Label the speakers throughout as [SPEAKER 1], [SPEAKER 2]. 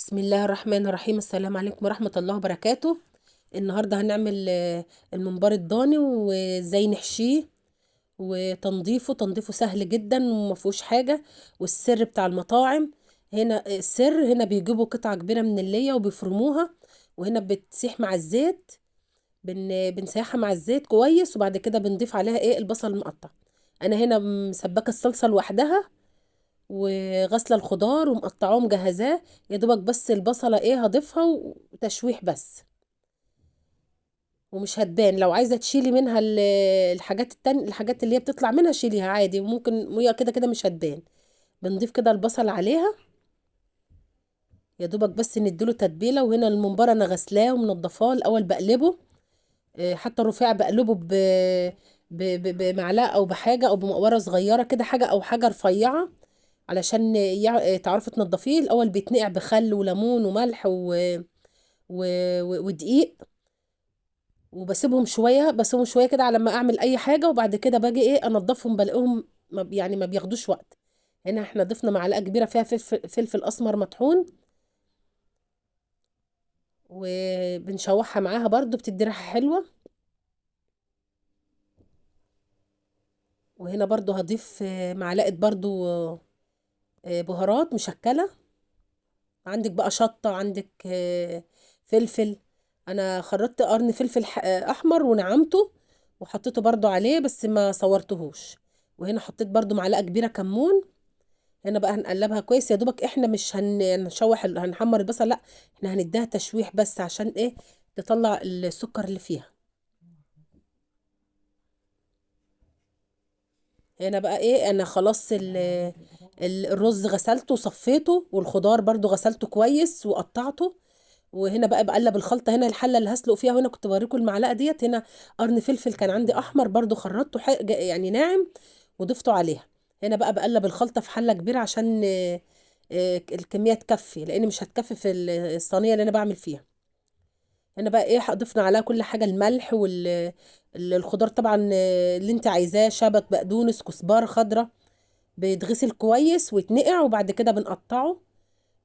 [SPEAKER 1] بسم الله الرحمن الرحيم. السلام عليكم ورحمة الله وبركاته. النهاردة هنعمل الممبار الضاني وازاي نحشيه وتنظيفه سهل جدا ومفهوش حاجة. والسر بتاع المطاعم هنا، السر هنا بيجيبوا قطعة كبيرة من اللية وبيفرموها، وهنا بتسيح مع الزيت. بنسيحها مع الزيت كويس، وبعد كده بنضيف عليها البصل المقطع. انا هنا مسبكة الصلصة لوحدها، وغسله الخضار ومقطعاه مجهزاه. يا دوبك بس البصله هضيفها وتشويح بس، ومش هتبان. لو عايزه تشيلي منها الحاجات التانية، الحاجات اللي هي بتطلع منها شيليها عادي، وممكن وهي كده كده مش هتبان. بنضيف كده البصل عليها، يا دوبك بس نديله تتبيله. وهنا الممبار انا غسلاه ومنضفاه الاول، بقلبه. حتى الرفاع بقلبه بمعلقه او بحاجه او بمقوره صغيره كده، حاجه او حاجه رفيعه، علشان تعرفي تنضفيه. الاول بيتنقع بخل وليمون وملح و... ودقيق، وبسيبهم شويه، بسيبهم شويه كده على ما اعمل اي حاجه. وبعد كده باجي انضفهم، بلاقيهم يعني ما بياخدوش وقت. هنا احنا ضفنا معلقه كبيره فيها فلفل اسمر مطحون، وبنشوحها معاها برضو بتدي ريحه حلوه. وهنا برضو هضيف معلقه برضو بهارات مشكله. عندك بقى شطة، عندك فلفل. انا خرطت قرن فلفل احمر ونعمته وحطيته برضو عليه، بس ما صورتهوش. وهنا حطيت برضو معلقة كبيرة كمون. هنا بقى هنقلبها كويس. يا دوبك احنا مش هنشوح هنحمر البصل، لا، احنا هنديها تشويح بس عشان تطلع السكر اللي فيها. هنا بقى انا خلاص الرز غسلته وصفيته، والخضار برضو غسلته كويس وقطعته. وهنا بقى بقلب الخلطه. هنا الحله اللي هسلق فيها، وهنا كنت بوريكم المعلقه ديت. هنا قرن فلفل كان عندي احمر برضو، خرطته يعني ناعم، وضفته عليها. هنا بقى بقلب الخلطه في حله كبيره عشان الكميه تكفي، لان مش هتكفي في الصينيه اللي انا بعمل فيها. هنا بقى ضفنا عليها كل حاجه، الملح والخضار طبعا، اللي انت عايزاه، شبت، بقدونس، كزبره خضراء. بيتغسل كويس ويتنقع، وبعد كده بنقطعه.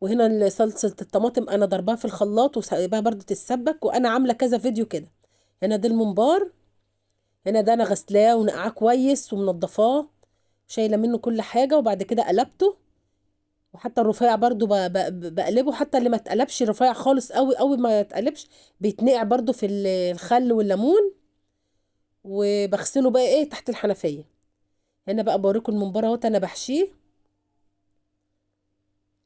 [SPEAKER 1] وهنا صلصة الطماطم انا ضربها في الخلاط وسايباها برضو تتسبك، وانا عاملة كذا فيديو كده. هنا ده الممبار. هنا ده انا غسلاه ونقعاه كويس ومنضفاه، شايلة منه كل حاجة. وبعد كده قلبته. وحتى الرفيع برضو بقلبه، حتى اللي ما اتقلبش رفيع خالص قوي قوي ما يتقلبش، بيتنقع برضو في الخل والليمون. وبغسله بقى تحت الحنفية. هنا بقى بوريكم الممبار اهوت انا بحشيه.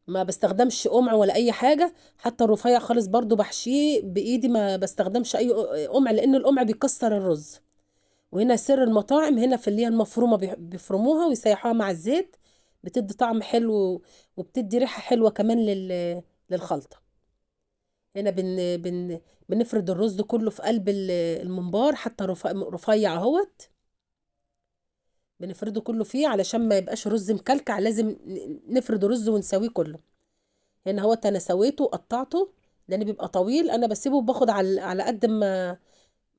[SPEAKER 1] ما بستخدمش قمع ولا اي حاجه، حتى الرفيع خالص برضو بحشيه بايدي، ما بستخدمش اي قمع، لان القمع بيكسر الرز. وهنا سر المطاعم، هنا في اللي هي المفرومه بيفرموها ويسيحوها مع الزيت، بتدي طعم حلو، وبتدي ريحه حلوه كمان للخلطه. هنا بنفرد الرز كله في قلب الممبار، حتى رفيع اهوت. بنفرده كله فيه علشان ما يبقاش رز مكلكع، لازم نفرد رز ونسويه كله. هنا هو انا سويته وقطعته، لان بيبقى طويل. انا بسيبه وباخد على قد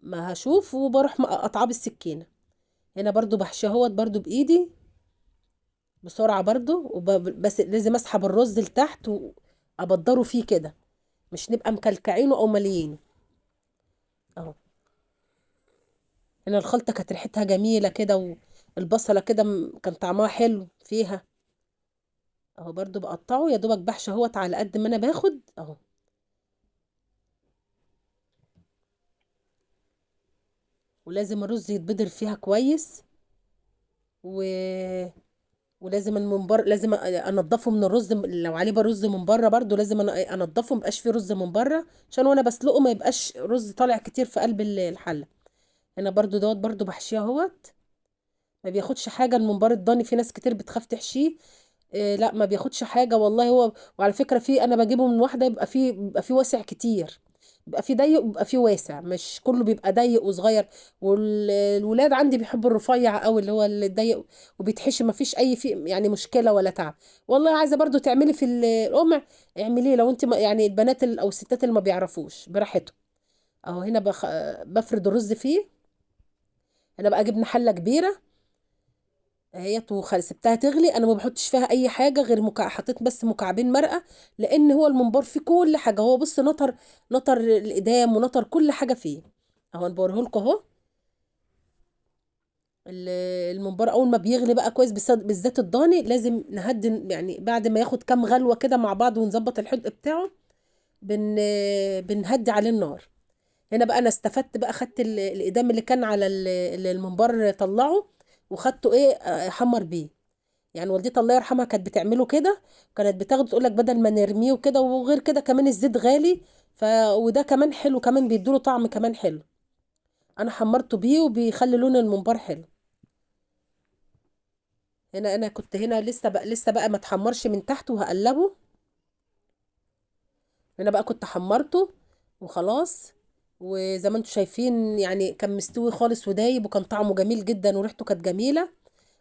[SPEAKER 1] ما هشوف، وبروح قطعاه بالسكينه. هنا برضو بحشيه اهوت برضو بايدي بسرعه برضو، بس لازم اسحب الرز لتحت وابدره فيه كده، مش نبقى مكلكعينه او مليينه. اهو. هنا الخلطه كانت ريحتها جميله كده، والبصله كده كان طعمها حلو فيها. اهو برضو بقطعه، يا دوبك بحشي اهوت على قد ما انا باخد اهو. ولازم الرز يتبدر فيها كويس، و ولازم الممبار لازم انضفه من الرز، لو عليه بقى رز من بره برضو لازم انضفه، مبقاش فيه رز من بره، عشان وانا بسلقه ما يبقاش رز طالع كتير في قلب الحله. هنا برضو دوت برضو بحشيه اهوت. ما بياخدش حاجه الممبار الضاني، في ناس كتير بتخاف تحشيه. لا، ما بياخدش حاجه والله. هو وعلى فكره، انا بجيبه من واحده، يبقى فيه واسع كتير، بيبقى فيه ضيق وبيبقى فيه واسع، مش كله بيبقى ضيق وصغير. والولاد عندي بيحبوا الرفيع قوي اللي هو الضيق، وبيتحشي ما فيش اي فيه يعني مشكله ولا تعب. والله عايزه برضو تعملي في القمع، اعمليه لو انت يعني البنات او الستات اللي ما بيعرفوش براحتهم. اهو هنا بفرد الرز فيه. هنا بقى جبنا حله كبيره، اهيت سبتها تغلي. انا ما بحطش فيها اي حاجه غير حطيت بس مكعبين مرقه، لان هو الممبار فيه كل حاجه. هو بص نطر، نطر الادام ونطر كل حاجه فيه. اهو انا بوريهولكوا اهو. ال- الممبار اول ما بيغلي بقى كويس، بالذات الضاني، لازم نهدن يعني بعد ما ياخد كام غلوه كده مع بعض ونظبط الحدق بتاعه. بن بنهدي عليه النار. هنا بقى انا استفدت بقى، خدت الادام اللي كان على الممبار طلعه، وخدته ايه احمر بيه. يعني والدتي الله يرحمها كانت بتعمله كده، كانت بتاخده تقول لك بدل ما نرميه وكده. وغير كده كمان الزيت غالي، وده كمان حلو، كمان بيدوله طعم كمان حلو. انا حمرته بيه وبيخلي لون الممبار حلو. هنا انا كنت هنا لسه بقى ما اتحمرش من تحت وهقلبه. هنا بقى كنت حمرته وخلاص. وزي ما انتم شايفين يعني كان مستوي خالص ودايب، وكان طعمه جميل جدا وريحته كانت جميلة.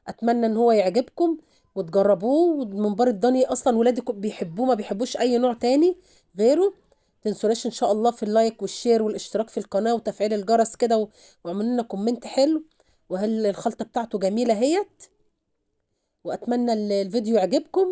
[SPEAKER 1] اتمنى ان هو يعجبكم وتجربوه. والممبار الضاني اصلا ولادي بيحبوه، ما بيحبوش اي نوع تاني غيره. تنسوناش ان شاء الله في اللايك والشير والاشتراك في القناة وتفعيل الجرس كده، واعملوا لنا كومنت حلو. وهل الخلطة بتاعته جميلة هي. واتمنى الفيديو يعجبكم.